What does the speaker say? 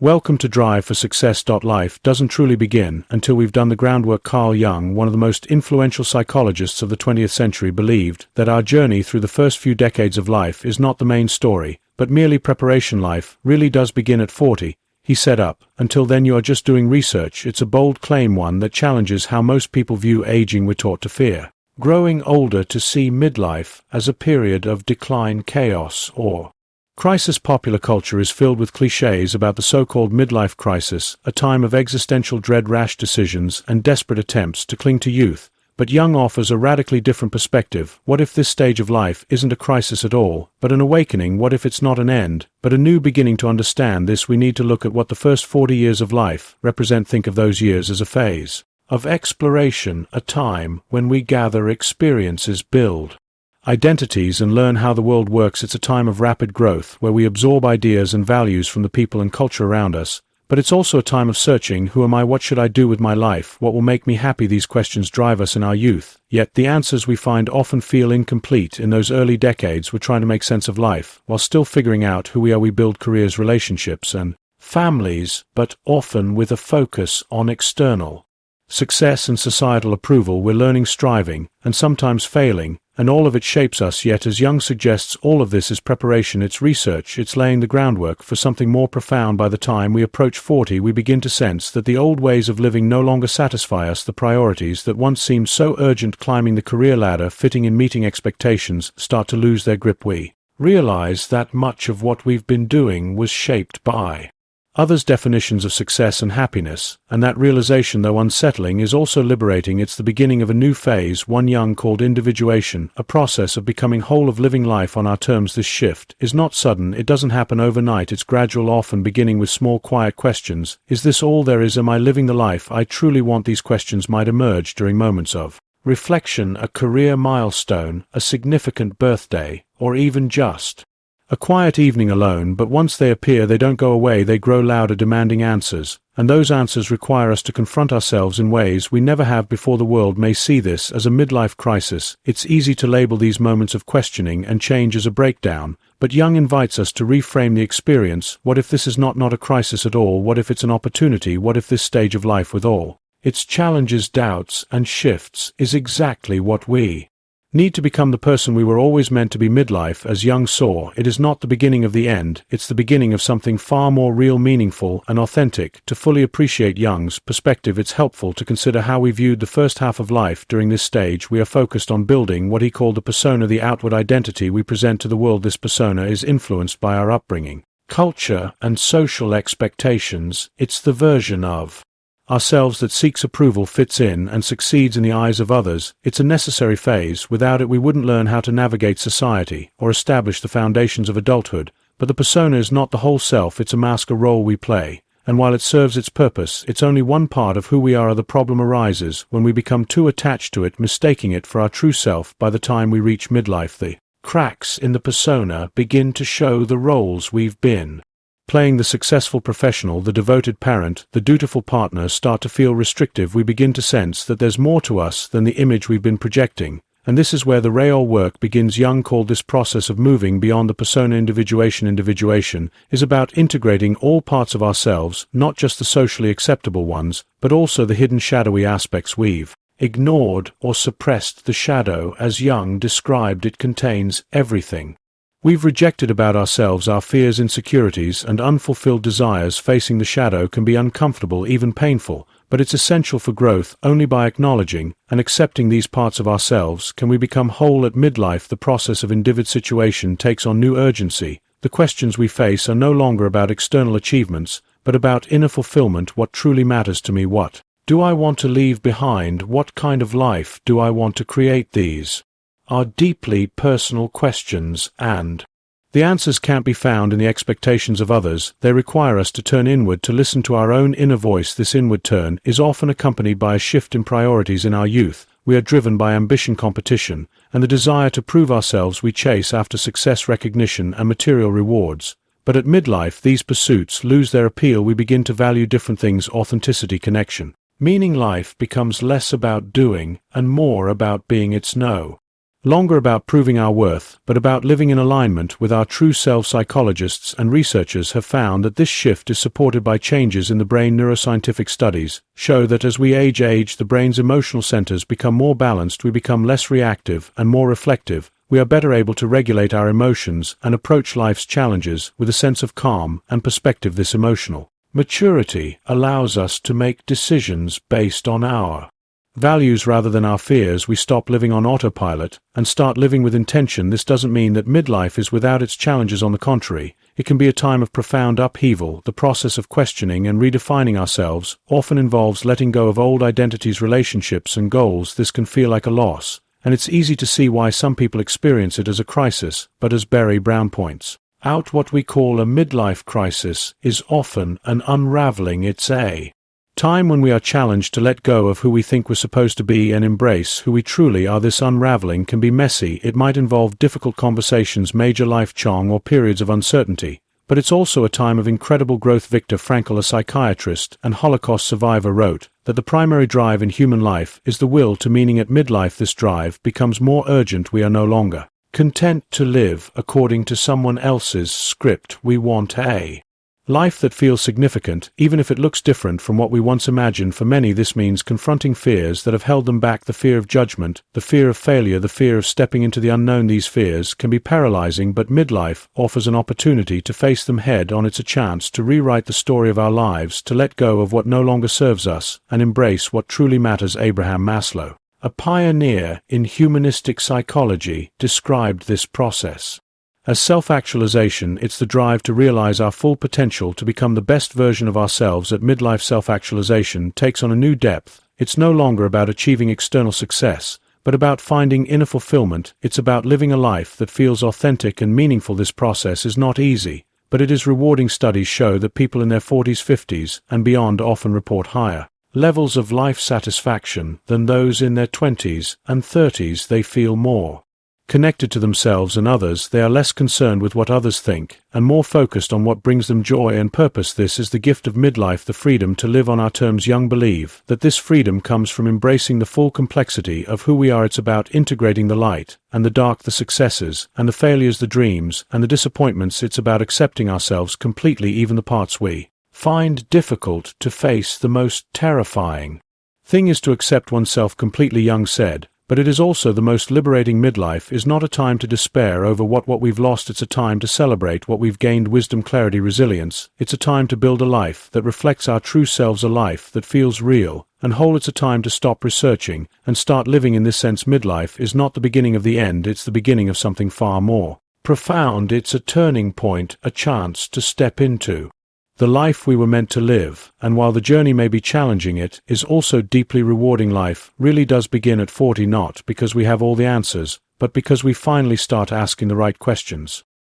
Welcome to Drive for Success. Life doesn't truly begin until we've done the groundwork. Carl Jung, one of the most influential psychologists of the 20th century, believed that our journey through the first few decades of life is not the main story, but merely preparation. Life really does begin at 40, he set up. Until then you are just doing research. It's a bold claim, one that challenges how most people view aging. We're taught to fear growing older, to see midlife as a period of decline, chaos, or crisis. Popular culture is filled with cliches about the so-called midlife crisis, a time of existential dread, rash decisions, and desperate attempts to cling to youth. But Jung offers a radically different perspective. What if this stage of life isn't a crisis at all, but an awakening? What if it's not an end, but a new beginning? To understand this, we need to look at what the first 40 years of life represent. Think of those years as a phase of exploration, a time when we gather experiences, build identities, and learn how the world works. It's a time of rapid growth where we absorb ideas and values from the people and culture around us. But it's also a time of searching. Who am I? What should I do with my life? What will make me happy? These questions drive us in our youth, yet the answers we find often feel incomplete. In those early decades, we're trying to make sense of life while still figuring out who we are. We build careers, relationships, and families, but often with a focus on external success and societal approval. We're learning, striving, and sometimes failing, and all of it shapes us. Yet, as Jung suggests, all of this is preparation, it's research, it's laying the groundwork for something more profound. By the time we approach 40, we begin to sense that the old ways of living no longer satisfy us. The priorities that once seemed so urgent, climbing the career ladder, fitting in, meeting expectations, start to lose their grip. We realize that much of what we've been doing was shaped by others' definitions of success and happiness, and that realization, though unsettling, is also liberating. It's the beginning of a new phase, one Jung called individuation, a process of becoming whole, of living life on our terms. This shift is not sudden, it doesn't happen overnight, it's gradual, often beginning with small, quiet questions. Is this all there is? Am I living the life I truly want? These questions might emerge during moments of reflection, a career milestone, a significant birthday, or even just a quiet evening alone. But once they appear, they don't go away, they grow louder, demanding answers. And those answers require us to confront ourselves in ways we never have before. The world may see this as a midlife crisis. It's easy to label these moments of questioning and change as a breakdown, but Jung invites us to reframe the experience. What if this is not a crisis at all? What if it's an opportunity? What if this stage of life, with all its challenges, doubts, and shifts, is exactly what we need to become, the person we were always meant to be? Midlife, as Jung saw, it is not the beginning of the end, it's the beginning of something far more real, meaningful, and authentic. To fully appreciate Jung's perspective, it's helpful to consider how we viewed the first half of life. During this stage, we are focused on building what he called the persona, the outward identity we present to the world. This persona is influenced by our upbringing, culture, and social expectations. It's the version of ourselves that seeks approval, fits in, and succeeds in the eyes of others. It's a necessary phase. Without it, we wouldn't learn how to navigate society or establish the foundations of adulthood. But the persona is not the whole self, it's a mask, a role we play. And while it serves its purpose, it's only one part of who we are. The problem arises when we become too attached to it, mistaking it for our true self. By the time we reach midlife, the cracks in the persona begin to show. The roles we've been playing, the successful professional, the devoted parent, the dutiful partner, start to feel restrictive. We begin to sense that there's more to us than the image we've been projecting. And this is where the real work begins. Jung called this process of moving beyond the persona individuation. Individuation is about integrating all parts of ourselves, not just the socially acceptable ones, but also the hidden, shadowy aspects we've ignored or suppressed. The shadow, as Jung described it, contains everything we've rejected about ourselves, our fears, insecurities, and unfulfilled desires. Facing the shadow can be uncomfortable, even painful, but it's essential for growth. Only by acknowledging and accepting these parts of ourselves can we become whole. At midlife, the process of individuation takes on new urgency. The questions we face are no longer about external achievements, but about inner fulfillment. What truly matters to me? What do I want to leave behind? What kind of life do I want to create? These are deeply personal questions, and the answers can't be found in the expectations of others. They require us to turn inward, to listen to our own inner voice. This inward turn is often accompanied by a shift in priorities. In our youth, we are driven by ambition, competition, and the desire to prove ourselves. We chase after success, recognition, and material rewards. But at midlife, these pursuits lose their appeal. We begin to value different things: authenticity, connection, meaning. Life becomes less about doing and more about being. It's no longer about proving our worth, but about living in alignment with our true self. Psychologists and researchers have found that this shift is supported by changes in the brain. Neuroscientific studies show that as we age, the brain's emotional centers become more balanced, we become less reactive and more reflective, we are better able to regulate our emotions and approach life's challenges with a sense of calm and perspective. This emotional maturity allows us to make decisions based on our values rather than our fears. We stop living on autopilot and start living with intention. This doesn't mean that midlife is without its challenges. On the contrary, it can be a time of profound upheaval. The process of questioning and redefining ourselves often involves letting go of old identities, relationships, and goals. This can feel like a loss, and it's easy to see why some people experience it as a crisis. But as Barry Brown points out, what we call a midlife crisis is often an unraveling. It's a time when we are challenged to let go of who we think we're supposed to be and embrace who we truly are. This unraveling can be messy. It might involve difficult conversations, major life change, or periods of uncertainty. But it's also a time of incredible growth. Viktor Frankl, a psychiatrist and Holocaust survivor, wrote that the primary drive in human life is the will to meaning. At midlife, this drive becomes more urgent. We are no longer content to live according to someone else's script. We want a life that feels significant, even if it looks different from what we once imagined. For many, this means confronting fears that have held them back: the fear of judgment, the fear of failure, the fear of stepping into the unknown. These fears can be paralyzing, but midlife offers an opportunity to face them head on. It's a chance to rewrite the story of our lives, to let go of what no longer serves us, and embrace what truly matters. Abraham Maslow, a pioneer in humanistic psychology, described this process as self-actualization. It's the drive to realize our full potential, to become the best version of ourselves. At midlife, self-actualization takes on a new depth. It's no longer about achieving external success, but about finding inner fulfillment. It's about living a life that feels authentic and meaningful. This process is not easy, but it is rewarding. Studies show that people in their 40s, 50s, and beyond often report higher levels of life satisfaction than those in their 20s and 30s. They feel more connected to themselves and others. They are less concerned with what others think and more focused on what brings them joy and purpose. This is the gift of midlife, the freedom to live on our terms. Jung believed that this freedom comes from embracing the full complexity of who we are. It's about integrating the light and the dark, the successes and the failures, the dreams and the disappointments. It's about accepting ourselves completely, even the parts we find difficult to face. The most terrifying thing is to accept oneself completely, Jung said. But it is also the most liberating. Midlife is not a time to despair over what we've lost. It's a time to celebrate what we've gained: wisdom, clarity, resilience. It's a time to build a life that reflects our true selves, a life that feels real and whole. It's a time to stop researching and start living. In this sense, midlife is not the beginning of the end, it's the beginning of something far more profound. It's a turning point, a chance to step into the life we were meant to live, and while the journey may be challenging, it is also deeply rewarding. Life really does begin at 40, not because we have all the answers, but because we finally start asking the right questions.